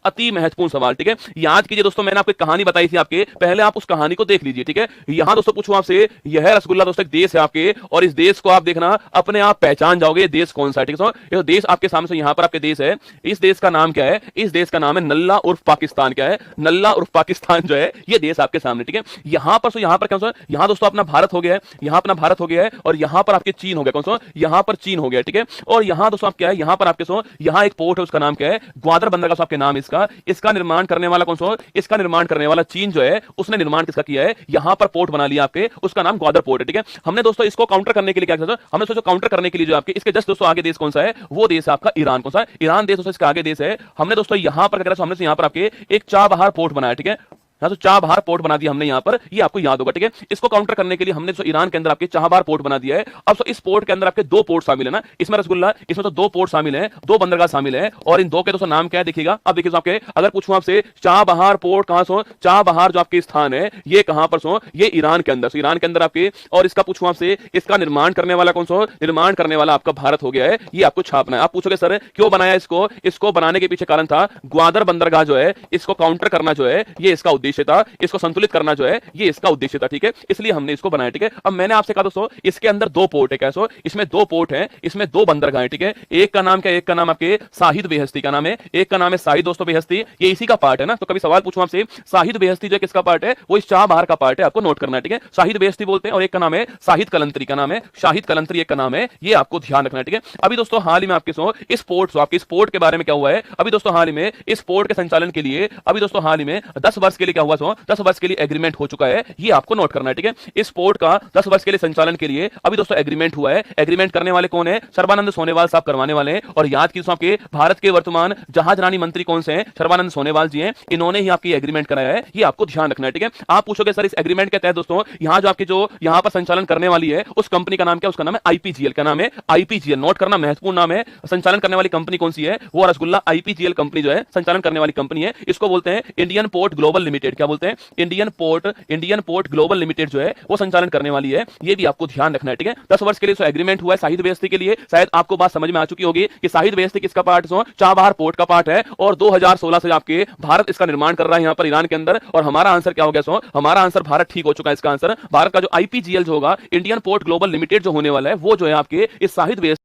अति महत्वपूर्ण सवाल, ठीक है। याद कीजिए दोस्तों, मैंने आपको एक कहानी बताई थी आपके, पहले आप उस कहानी को देख लीजिए, ठीक है। यहां दोस्तों पूछूं आपसे, यह रसगुल्ला दोस्तों एक देश है आपके, और इस देश को आप देखना अपने आप पहचान जाओगे ये देश कौन सा है, ठीक है। ये देश आपके सामने से यहां पर आपके देश है, इस देश का नाम क्या है? इस देश का नाम है नल्ला उर्फ पाकिस्तान। क्या है? नल्ला उर्फ पाकिस्तान जो है ये देश आपके सामने, ठीक है। यहां पर क्या, यहां दोस्तों अपना भारत हो गया है, यहां अपना भारत हो गया है, और यहां पर आपके चीन हो गया, कौन सा? यहां पर चीन हो गया, ठीक है। और यहां दोस्तों आप क्या है, यहां पर आपके यहां एक पोर्ट है, उसका नाम क्या है? ग्वादर बंदरगाह आपके नाम इसका निर्माण करने वाला कौन सा? इसका निर्माण करने वाला चीन जो है, उसने निर्माण किसका किया है? यहां पर पोर्ट बना लिया आपके, उसका नाम ग्वादर पोर्ट है, ठीक है। हमने दोस्तों इसको काउंटर करने के लिए क्या किया? हमने सोचा काउंटर करने के लिए जो आपके इसके जस्ट दोस्तों आगे देश कौन सा है? वो देश आपका ईरान, कौन सा है? ईरान देश दोस्तों इसका आगे देश है। हमने दोस्तों यहां पर क्या करा? हमने यहां पर आपके एक चाबहार पोर्ट बनाया, ठीक है। तो चाबहार पोर्ट बना दिया हमने यहां पर, ये आपको याद होगा, ठीक है। इसको काउंटर करने के लिए हमने ईरान के अंदर आपके चाबहार पोर्ट बना दिया है। अब इस पोर्ट के अंदर आपके दो पोर्ट शामिल है ना, इसमें रसगुल्ला, इसमें तो दो पोर्ट शामिल है, दो बंदरगाह शामिल है, और इन दो के दोस्तों नाम क्या है देखिएगा। अब देखिए आपके, अगर पूछूं आपसे चाबहार पोर्ट कहां से? चाबहार जो आपके स्थान है ये कहां पर सो? ये ईरान के अंदर, ईरान के अंदर आपके। और इसका पूछूं आपसे, इसका निर्माण करने वाला कौन सा? निर्माण करने वाला आपका भारत हो गया है, ये आपको छापना है। आप पूछोगे सर क्यों बनाया इसको? इसको बनाने के पीछे कारण था ग्वादर बंदरगाह जो है, इसको काउंटर करना जो है ये इसका उद्देश्य था, इसको संतुलित करना जो है ये इसका उद्देश्य था, ठीक है। इसलिए हमने इसको बनाया, ठीक है। अब मैंने आपसे कहा दोस्तों इसके अंदर दो पोर्ट है, कैसो? इसमें दो पोर्ट है, इसमें दो बंदरगाह है, ठीक है। एक का नाम क्या? एक का नाम आपके शाहिद बेहस्ती का नाम है, एक का नाम है शाहिद दोस्तों बेहस्ती, ये इसी का पार्ट है ना। तो कभी सवाल पूछूं आपसे, शाहिद बेहस्ती जो किसका पार्ट है? वो इस चाबहार का पार्ट है, आपको नोट करना है, ठीक है। शाहिद बेहस्ती बोलते हैं, और एक का नाम है शाहिद कलंतरी का नाम है, शाहिद कलंतरी एक का नाम है, ये आपको ध्यान रखना है, ठीक है। अभी दोस्तों हाल ही में आपके इस पोर्ट आपके इस पोर्ट के बारे में क्या हुआ है? अभी दोस्तों हाल ही में इस पोर्ट के संचालन के लिए अभी दोस्तों हाल ही में 10 वर्ष के लिए क्या हुआ? 10 वर्ष के लिए एग्रीमेंट हो चुका है, ये आपको नोट करना है, ठीक है। इस पोर्ट का 10 वर्ष के लिए संचालन के लिए अभी दोस्तों एग्रीमेंट हुआ है। एग्रीमेंट करने वाले कौन है? सर्बानंद सोनोवाल साहब करवाने वाले हैं। और याद कीजिए आपके भारत के वर्तमान जहाजरानी मंत्री कौन से हैं? सर्बानंद सोनोवाल जी हैं, इन्होंने ही आपकी एग्रीमेंट कराया है, ये आपको ध्यान रखना है, ठीक है। आप पूछोगे सर इस एग्रीमेंट के तहत दोस्तों यहां जो आपकी जो यहां पर संचालन करने वाली है उस कंपनी का नाम क्या? उसका नाम है आईपीजीएल, का नाम है आईपीजीएल, नोट करना महत्वपूर्ण नाम है। संचालन करने वाली कंपनी कौन सी है? वो रसगुल्ला आईपीजीएल कंपनी जो है संचालन करने वाली कंपनी है, इसको बोलते हैं इंडियन पोर्ट ग्लोबल लिमिटेड। क्या बोलते हैं? इंडियन पोर्ट ग्लोबल लिमिटेड जो है वो संचालन करने वाली है, ये भी आपको ध्यान रखना है, ठीक है। 10 वर्ष के लिए एग्रीमेंट हुआ है शाहिद बेहस्ती के लिए। शायद आपको बात समझ में आ चुकी होगी कि शाहिद बेहस्ती किसका पार्ट है? चाबहार पोर्ट का पार्ट है, और 2016 से आपके भारत इसका निर्माण कर रहा है यहां पर ईरान के अंदर। और हमारा आंसर क्या हो गया? हमारा आंसर भारत ठीक हो चुका है। इसका आंसर भारत का जो आईपीजीएल जो होगा, इंडियन पोर्ट ग्लोबल लिमिटेड जो होने वाला है, वो जो है आपके इस शाहिद बेहस्ती